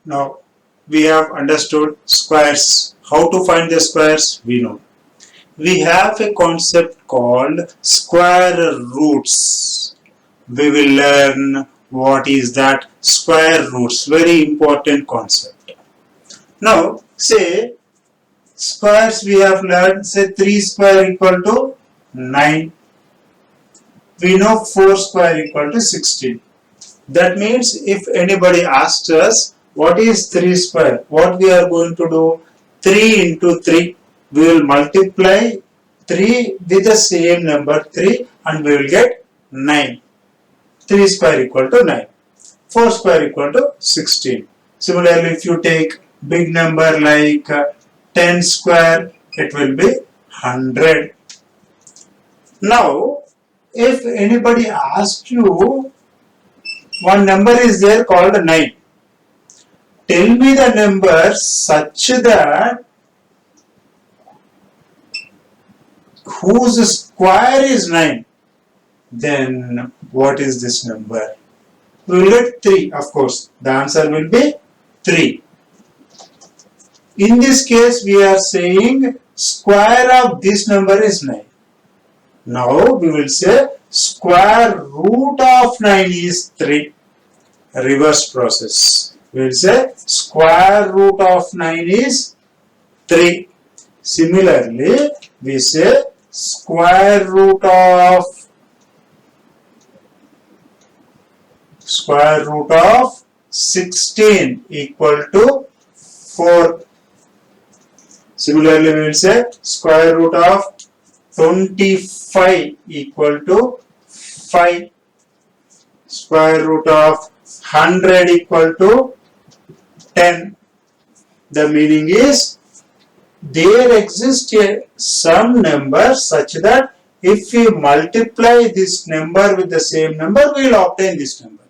Now we have understood squares. How to find the squares? We know. We have a concept called square roots. We will learn what is that square roots. Very important concept. Now say squares we have learned, say 3 square equal to 9. We know 4 square equal to 16. That means if anybody asks us what is 3 square, what we are going to do? 3 into 3. We will multiply 3 with the same number 3 and we will get 9. 3 square equal to 9. 4 square equal to 16. Similarly, if you take big number like 10 square, it will be 100. Now, if anybody asks you, one number is there called 9. Tell me the number such that whose square is 9. Then what is this number? We will get 3, of course. The answer will be 3. In this case, we are saying square of this number is 9. Now we will say square root of 9 is 3. Reverse process. We will say square root of 9 is 3. Similarly, we say square root of 16 equal to 4. Similarly, we will say square root of 25 equal to 5. Square root of 100 equal to 10. The meaning is there exists some number such that if we multiply this number with the same number, we will obtain this number.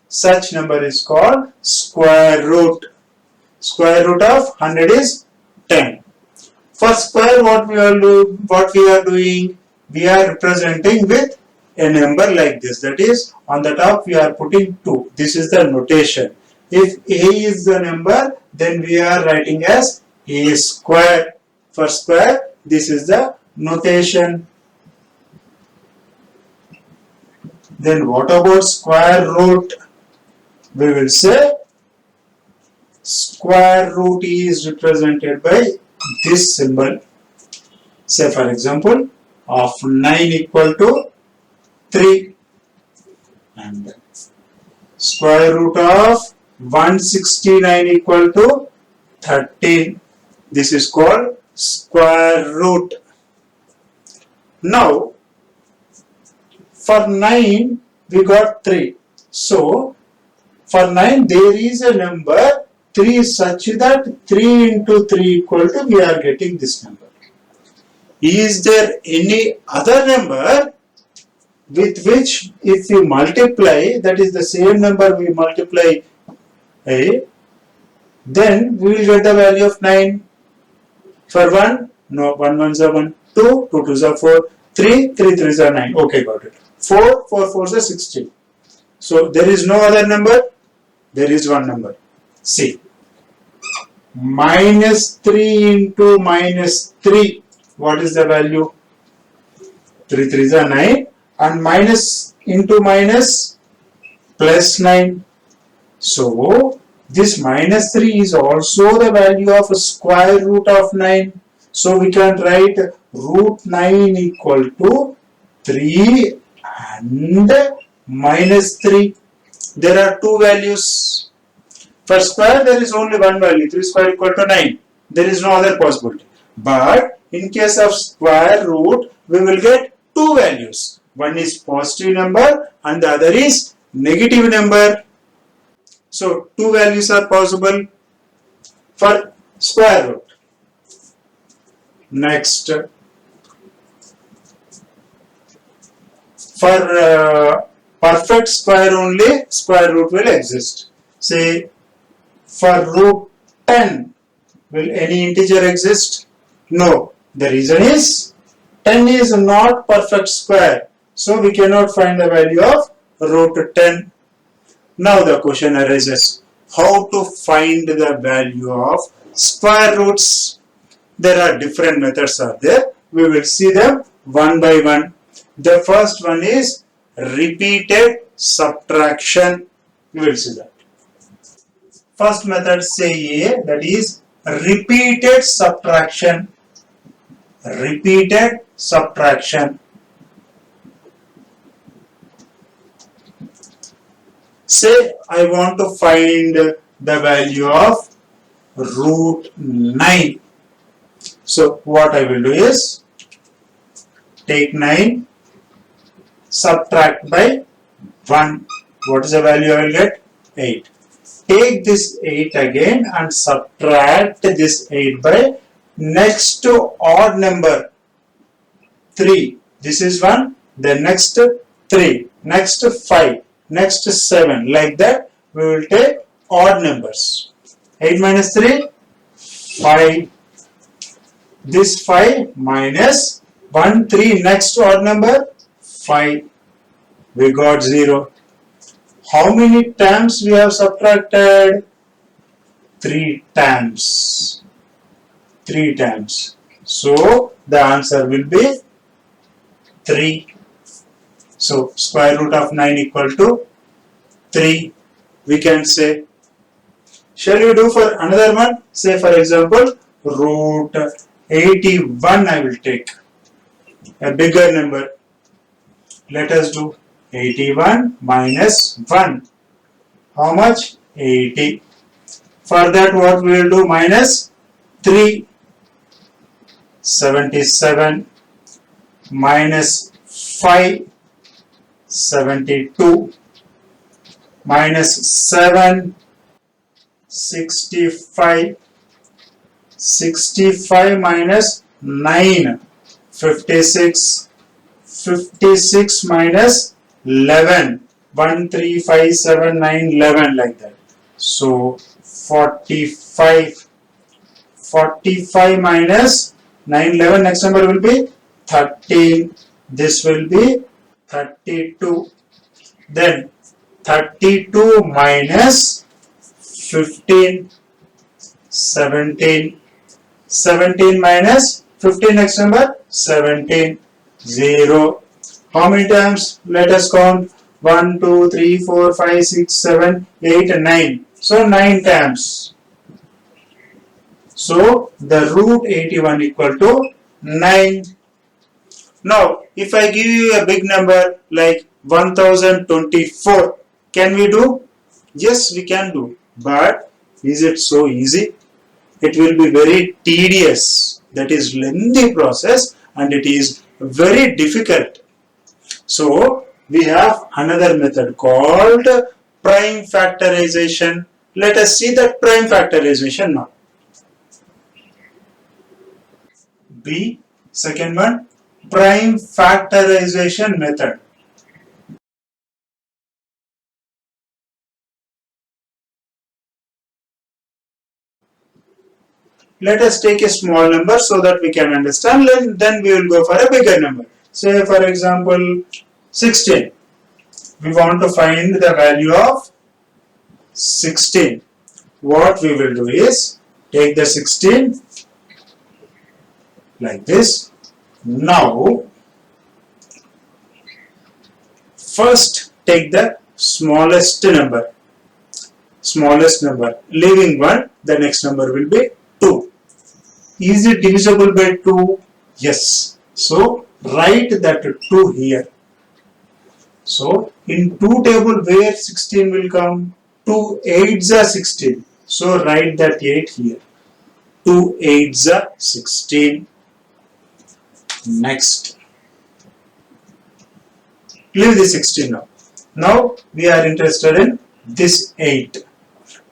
Such number is called square root. Square root of 100 is 10. For square, what we are doing, we are representing with a number like this. That is, on the top we are putting 2. This is the notation. If a is the number, then we are writing as a square. For square, this is the notation. Then what about square root? We will say square root is represented by this symbol. Say for example, of 9 equal to 3 and square root of 169 equal to 13. This is called square root. Now, for 9 we got 3. So, for 9 there is a number 3 such that 3 into 3 equal to, we are getting this number. Is there any other number with which if we multiply, that is the same number we multiply, then we will get the value of 9. For 1, no, 1 1s are 1, 2, 2 2s are 4, 3, 3 3s are 9. Okay, got it. 4, 4 4s are 16. So there is no other number, there is one number. See, minus 3 into minus 3, what is the value? 3 3s are 9 and minus into minus plus 9. So this minus 3 is also the value of a square root of 9. So we can write root 9 equal to 3 and minus 3. There are two values. For square, there is only one value, 3 square equal to 9. There is no other possibility. But in case of square root, we will get two values. One is positive number and the other is negative number. So, two values are possible for square root. Next, for perfect square only, square root will exist. Say, for root 10, will any integer exist? No. The reason is 10 is not perfect square. So we cannot find the value of root 10. Now the question arises, how to find the value of square roots. There are different methods are there. We will see them one by one. The first one is repeated subtraction. We will see that. First method say A, that is repeated subtraction. Repeated subtraction. Say I want to find the value of root 9. So what I will do is take 9, subtract by 1. What is the value I will get? 8. Take this 8 again and subtract this 8 by next to odd number 3. This is 1, then next 3, next 5, next 7. Like that we will take odd numbers. 8 minus 3, 5. This 5 minus 1, 3, next odd number 5. We got 0. How many times we have subtracted? 3 times. 3 times. So the answer will be 3. So square root of 9 equal to 3. We can say. Shall we do for another one? Say for example root 81 I will take. A bigger number. Let us do 81 minus 1. How much? 80. For that what we will do? Minus 3. 77 minus 5. 72 minus 7. 65. 65 minus 9. 56. 56 minus 11. 1, 3, 5, 7, 9, 11 like that. So 45. 45 minus 9, 11. Next number will be 13. This will be 32. Then 32 minus 15. 17. 17 minus 15. Next number 17. 0. How many times? Let us count. 1, 2, 3, 4, 5, 6, 7, 8, and 9. So 9 times. So the root 81 equal to 9. Now if I give you a big number like 1024, can we do? Yes, we can do. But is it so easy? It will be very tedious. That is lengthy process and it is very difficult. So we have another method called prime factorization. Let us see that prime factorization now. B, second one, prime factorization method. Let us take a small number so that we can understand, then we will go for a bigger number. Say for example 16. We want to find the value of 16. What we will do is take the 16 like this. Now first take the smallest number. Smallest number. Leaving 1, the next number will be 2. Is it divisible by 2? Yes. So write that 2 here. So in 2 table where 16 will come? 2 8s are 16. So write that 8 here. 2 8s are 16. Next. Leave the 16 now. Now we are interested in this 8.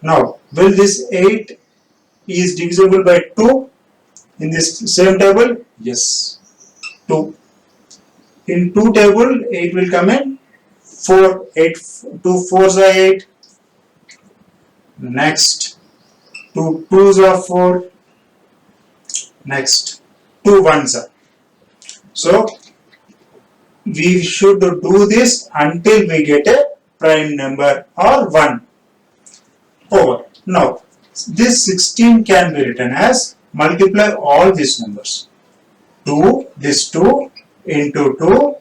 Now will this 8 is divisible by 2 in this same table? Yes. 2. In 2 table 8 will come in 4. 8 2 4s are 8. Next 2 2s are 4. Next 2 1s are. So we should do this until we get a prime number or 1. over. Now, this 16 can be written as multiply all these numbers. 2, this 2 into 2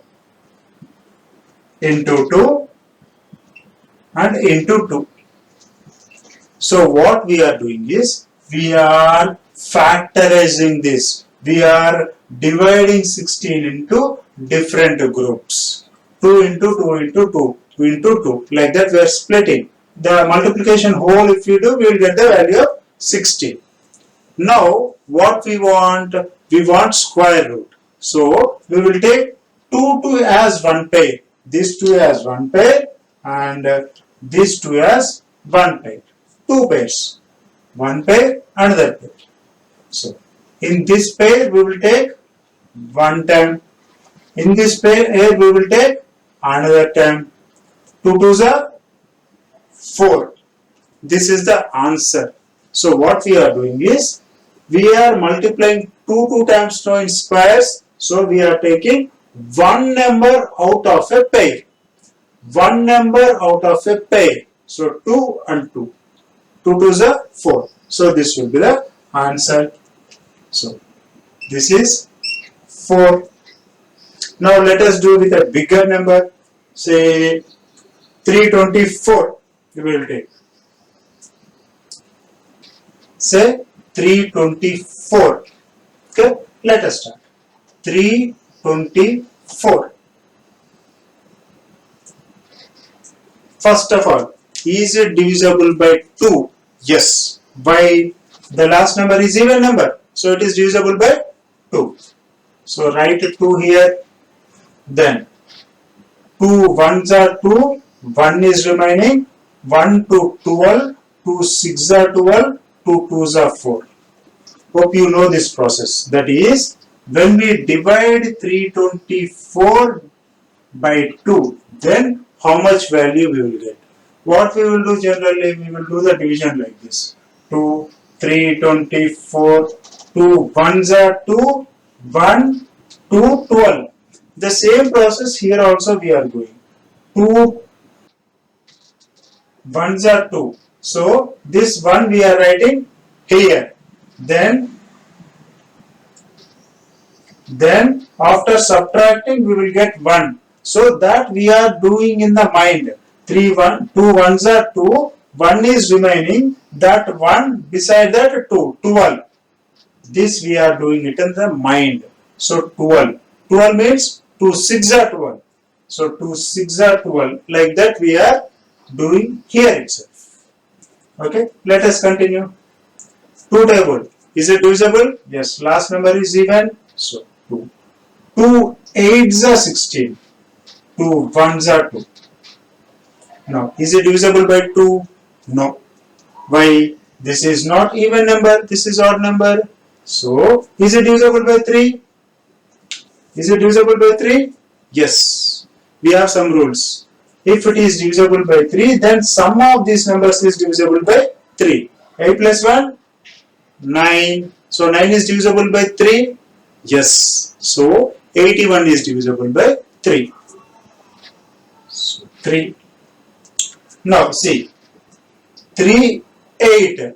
into 2 and into 2. So what we are doing is we are factorizing this. We are dividing 16 into different groups. 2 into 2 into 2 into 2. Like that we are splitting. The multiplication whole if you do, we will get the value of 16. Now what we want? We want square root. So we will take 2 as one pair. This 2 as one pair and this 2 as one pair. 2 pairs. One pair, another pair. So in this pair we will take one term. In this pair here we will take another term. 2 2s are 4. This is the answer. So what we are doing is we are multiplying 2 times in squares. So we are taking one number out of a pair. One number out of a pair. So 2 and 2. 2 2s are 4. So this will be the answer. So this is 4. Now let us do with a bigger number. Say 324. We will take. Say 324. Okay, let us start. 324. First of all, is it divisible by 2? Yes. Why? The last number is even number. So it is divisible by 2. So write 2 here. Then 2 ones are 2. 1 is remaining. 1 to 12. 2 6 are 12. 2 2s are 4. Hope you know this process. That is, when we divide 324 by 2, then how much value we will get? What we will do generally, we will do the division like this. 2, 324, 2 ones are 2, 1, 2, 12. The same process here also we are doing. 2 ones are 2. So this 1 we are writing here. Then after subtracting we will get 1. So that we are doing in the mind. 2 ones are 2. 1 is remaining. That 1 beside that 2. 12. This we are doing it in the mind. So 12. 12 means 2 6 are 12. So 2 6 are 12. Like that we are doing here itself. Okay, let us continue. 2 table. Is it divisible? Yes. Last number is even. So 2. 2 8s are 16. 2 1s are 2. Now, is it divisible by 2? No. Why? This is not even number. This is odd number. So, is it divisible by 3? Is it divisible by 3? Yes. We have some rules. If it is divisible by 3, then sum of these numbers is divisible by 3. 8 plus 1? 9. So 9 is divisible by 3? Yes. So 81 is divisible by 3. So 3. Now see. 3, 8.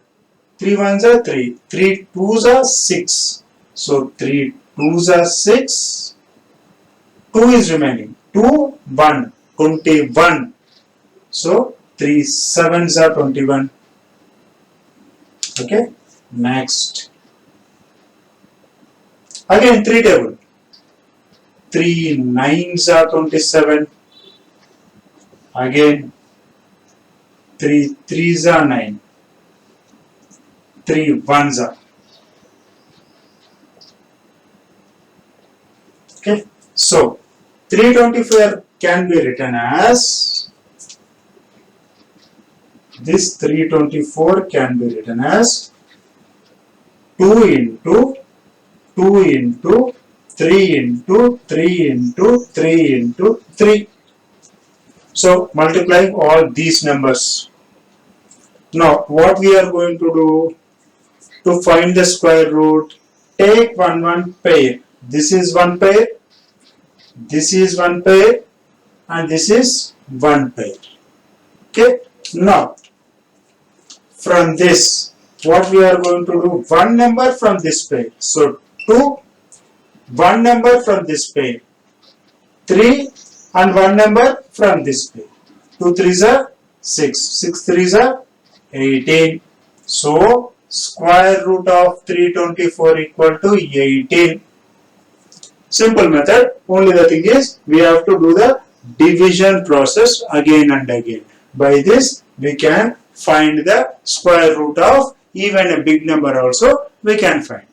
3 ones are 3. 3 twos are 6. So 3 twos are 6. 2 is remaining. 2, 1. 21. So 3 sevens are 21. Okay. Next. Again 3 table. 3 nines are 27. Again 3 threes are 9. 3 ones are. Okay. So 324 can be written as, this 324 can be written as 2 into 2 into 3 into 3 into 3 into 3. So multiplying all these numbers. Now what we are going to do to find the square root? Take one pair. This is one pair. This is one pair. And this is one pair. Okay. Now from this, what we are going to do? One number from this pair. So 2, one number from this pair. 3 and one number from this pair. 2 3s are 6. 6 3s are 18. So square root of 324 equal to 18. Simple method. Only the thing is we have to do the division process again and again. By this we can find the square root of even a big number also we can find.